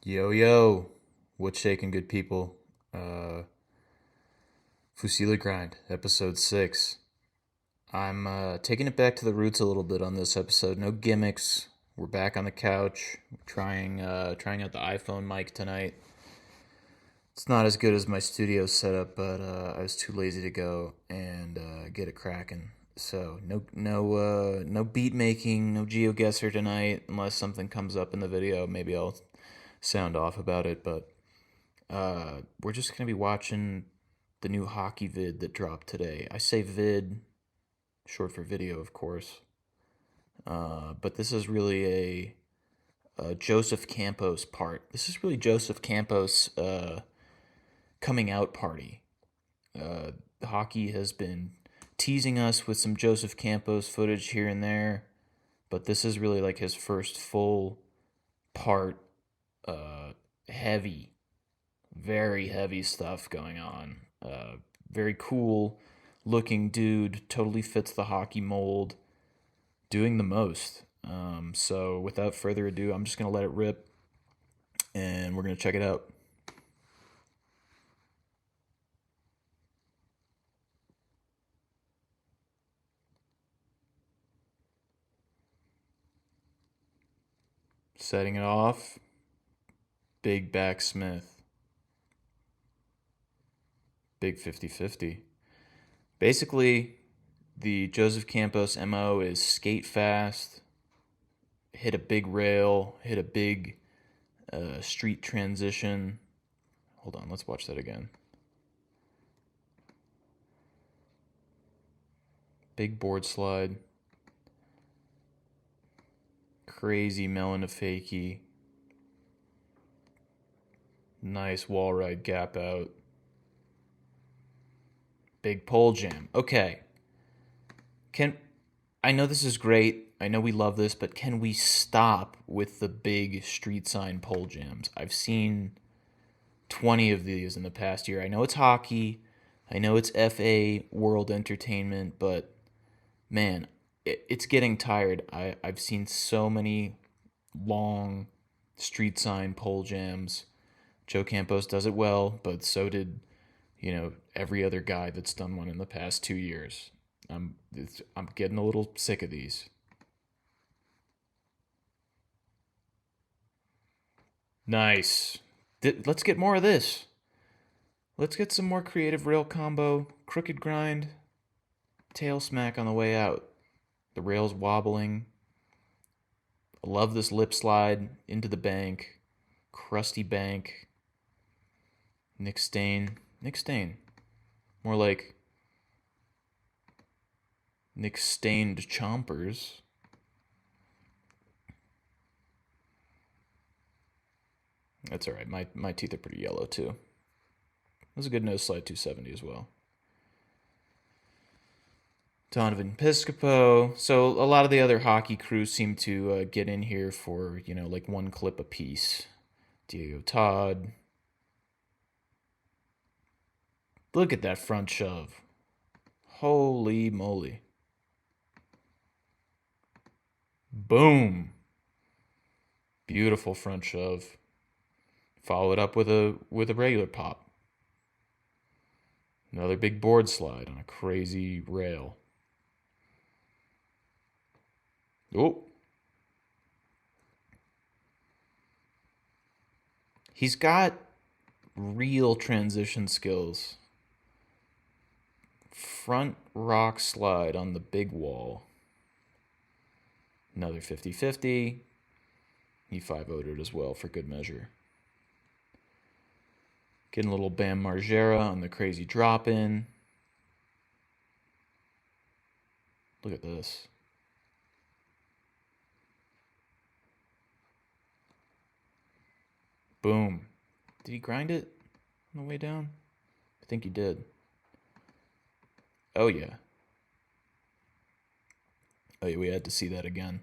Yo, yo, what's shaking, good people? Uh, Fusilli Grind, episode 6. I'm taking it back to the roots a little bit on this episode. No gimmicks. We're back on the couch, trying out the iPhone mic tonight. It's not as good as my studio setup, but I was too lazy to go and get it cracking. So no beat making, no GeoGuessr tonight, unless something comes up in the video. Maybe I'll sound off about it, but we're just gonna be watching the new hockey vid that dropped today. I say vid, short for video, of course. But this is really a Joseph Campos part. This is really Joseph Campos' coming out party. Hockey has been teasing us with some Joseph Campos footage here and there, but this is really like his first full part, heavy, very heavy stuff going on. Very cool looking dude, totally fits the hockey mold, doing the most. So without further ado, I'm just gonna let it rip, and we're gonna check it out. Setting it off, big backsmith, big 50-50. Basically, the Joseph Campos MO is skate fast, hit a big rail, hit a big street transition. Hold on, let's watch that again. Big board slide. Crazy melon to fakie. Nice wall ride gap out. Big pole jam. Okay. Can I know this is great. I know we love this, but can we stop with the big street sign pole jams? I've seen 20 of these in the past year. I know it's hockey. I know it's FA World Entertainment, but man, it's getting tired. I've seen so many long street sign pole jams. Joe Campos does it well, but so did, every other guy that's done one in the past 2 years. I'm getting a little sick of these. Nice. Let's get more of this. Let's get some more creative rail combo, crooked grind, tail smack on the way out. The rails wobbling. I love this lip slide into the bank. Crusty bank. Nick Stain. Nick Stain. More like Nick Stained Chompers. That's alright. My teeth are pretty yellow too. That was a good nose slide 270 as well. Donovan Piscopo. So a lot of the other hockey crews seem to get in here for, like one clip apiece. Diego Todd. Look at that front shove. Holy moly. Boom. Beautiful front shove. Follow it up with a regular pop. Another big board slide on a crazy rail. Oh. He's got real transition skills. Front rock slide on the big wall. Another 50-50. He 5-0'd it as well for good measure. Getting a little Bam Margera on the crazy drop in. Look at this. Boom. Did he grind it on the way down? I think he did. Oh, yeah. Oh, yeah, we had to see that again.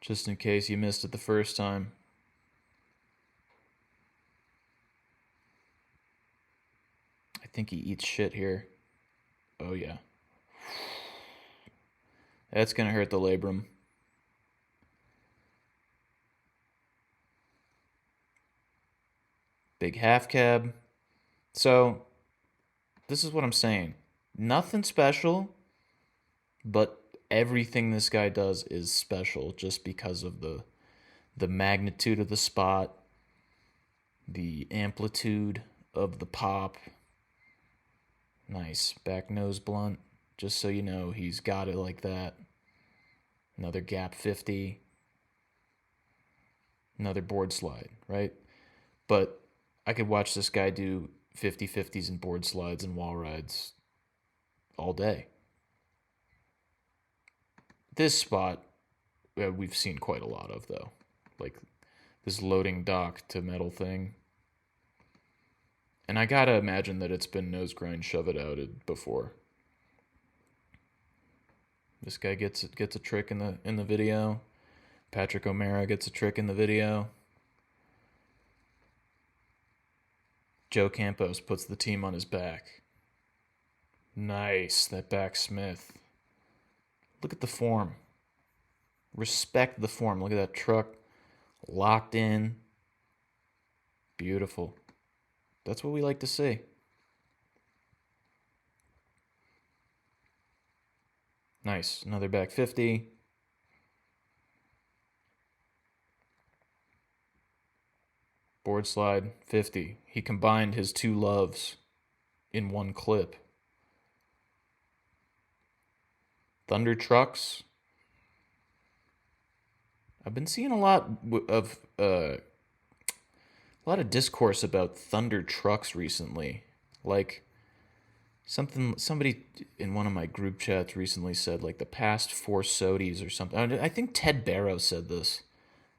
Just in case you missed it the first time. I think he eats shit here. Oh, yeah. That's going to hurt the labrum. big half cab. So, this is what I'm saying. Nothing special, but everything this guy does is special just because of the magnitude of the spot, the amplitude of the pop. Nice back nose blunt. Just so you know, he's got it like that. Another gap 50. Another board slide, right? But I could watch this guy do 50-50s and board slides and wall rides all day. This spot we've seen quite a lot of, though. Like this loading dock to metal thing. And I gotta imagine that it's been nose grind, shove it outed before. This guy gets a trick in the video. Patrick O'Mara gets a trick in the video. Joe Campos puts the team on his back. Nice, that back Smith. Look at the form. Respect the form. Look at that truck. Locked in. Beautiful. That's what we like to see. Nice. Another back 50. Board slide 50. He combined his two loves in one clip. Thunder trucks. I've been seeing a lot of discourse about Thunder trucks recently. Like somebody in one of my group chats recently said like the past 4 Sodies or something. I think Ted Barrow said this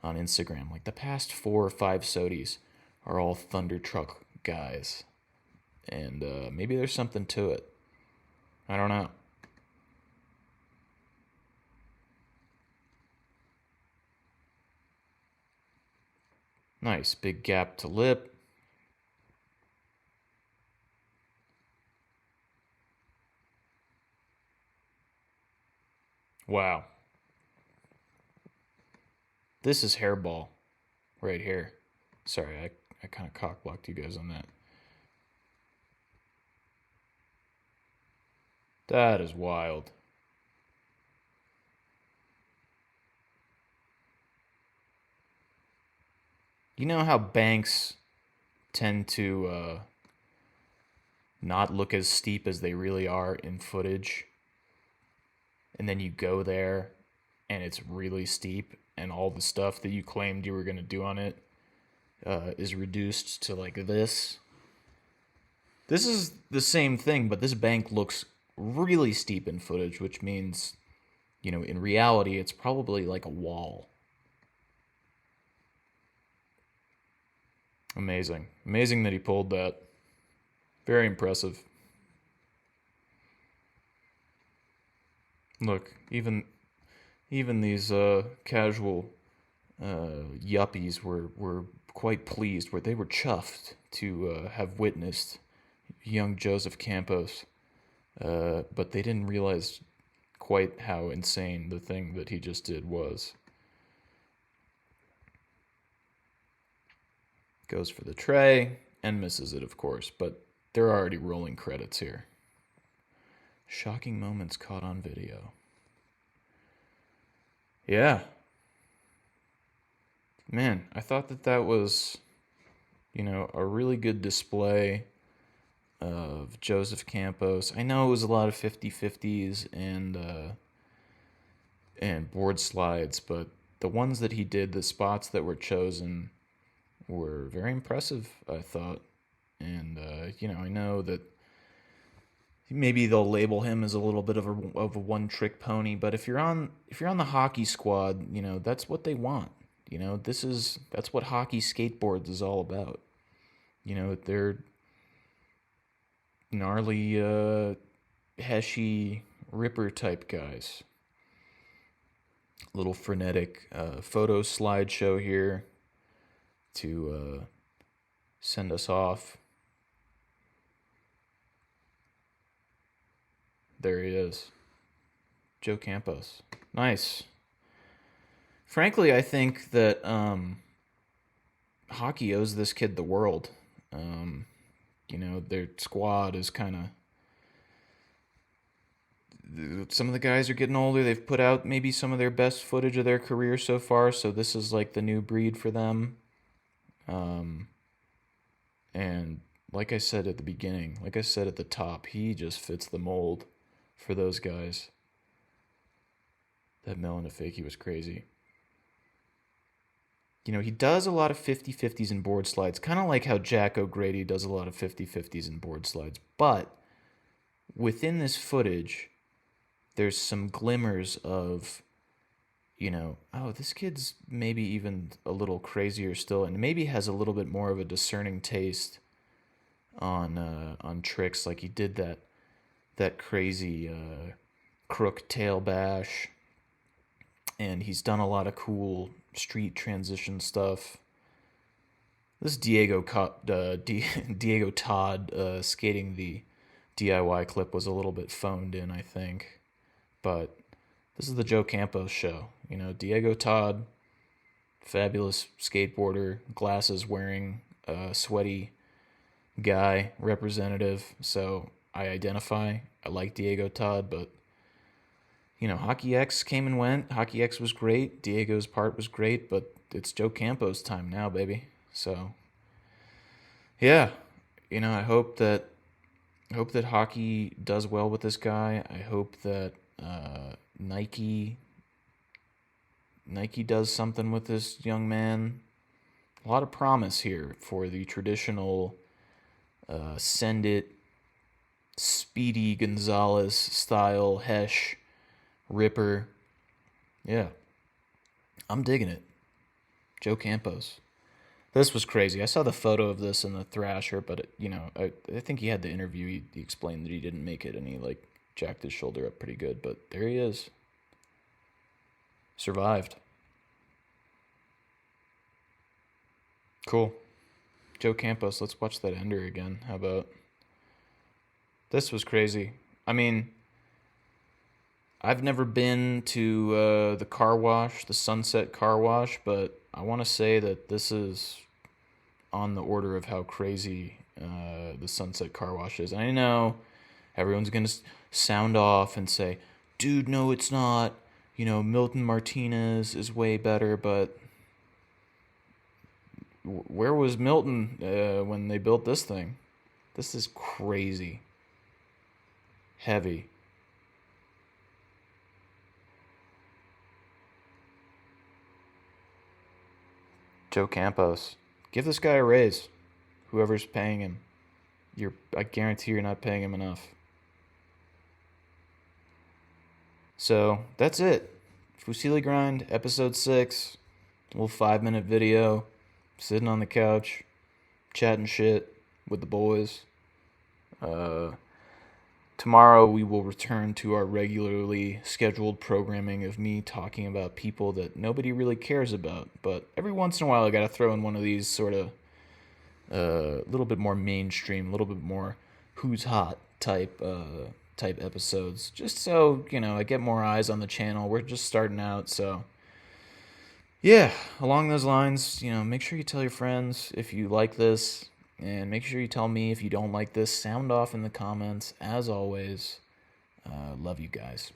on Instagram. Like the past 4 or 5 Sodies are all Thunder truck guys, and maybe there's something to it. I don't know. Nice big gap to lip. Wow. This is hairball right here. Sorry, I kind of cock-blocked you guys on that. That is wild. You know how banks tend to not look as steep as they really are in footage? And then you go there and it's really steep, and all the stuff that you claimed you were going to do on it is reduced to like this. This is the same thing, but this bank looks really steep in footage, which means, in reality, it's probably like a wall. Amazing. Amazing that he pulled that. Very impressive. Look, even these casual yuppies were quite pleased. Where they were chuffed to have witnessed young Joseph Campos, but they didn't realize quite how insane the thing that he just did was. Goes for the tray and misses it, of course, but there are already rolling credits here. Shocking moments caught on video. Yeah. Man, I thought that was, a really good display of Joseph Campos. I know it was a lot of 50-50s and board slides, but the ones that he did, the spots that were chosen, were very impressive, I thought. And I know that maybe they'll label him as a little bit of a one-trick pony, but if you're on the hockey squad, that's what they want. That's what hockey skateboards is all about. They're gnarly, heshy, ripper type guys. Little frenetic photo slideshow here to send us off. There he is. Joe Campos. Nice. Frankly, I think that hockey owes this kid the world. Their squad is kind of, some of the guys are getting older. They've put out maybe some of their best footage of their career so far, so this is like the new breed for them. Um, and like I said at the beginning, like I said at the top, he just fits the mold for those guys. That Melon Fakey was crazy. He does a lot of 50-50s and board slides, kind of like how Jack O'Grady does a lot of 50-50s and board slides. But within this footage, there's some glimmers of, oh, this kid's maybe even a little crazier still, and maybe has a little bit more of a discerning taste on tricks. Like he did that crazy crook tail bash, and he's done a lot of cool street transition stuff. This Diego Todd skating the DIY clip was a little bit phoned in, I think. But this is the Joe Campos show. Diego Todd, fabulous skateboarder, glasses wearing, sweaty guy, representative. So I identify. I like Diego Todd, but Hockey X came and went. Hockey X was great. Diego's part was great, but it's Joe Campos' time now, baby. So, yeah, I hope that hockey does well with this guy. I hope that Nike does something with this young man. A lot of promise here for the traditional send it Speedy Gonzalez style Hesh Ripper. Yeah, I'm digging it. Joe Campos. This was crazy. I saw the photo of this in the Thrasher, but I think he had the interview. He explained that he didn't make it, and he jacked his shoulder up pretty good. But there he is. Survived. Cool. Joe Campos. Let's watch that ender again. How about? This was crazy. I mean, I've never been to the car wash, the Sunset Car Wash, but I want to say that this is on the order of how crazy the Sunset Car Wash is. And I know everyone's going to sound off and say, dude, no, it's not. Milton Martinez is way better, but where was Milton when they built this thing? This is crazy. Heavy. Joe Campos. Give this guy a raise. Whoever's paying him. I guarantee you're not paying him enough. So, that's it. Fusilli Grind, episode 6. A little 5-minute video. Sitting on the couch. Chatting shit with the boys. Tomorrow we will return to our regularly scheduled programming of me talking about people that nobody really cares about. But every once in a while I gotta throw in one of these sort of a little bit more mainstream, a little bit more who's hot type episodes. Just so, I get more eyes on the channel. We're just starting out, so yeah, along those lines, make sure you tell your friends if you like this. And make sure you tell me if you don't like this. Sound off in the comments. As always, love you guys.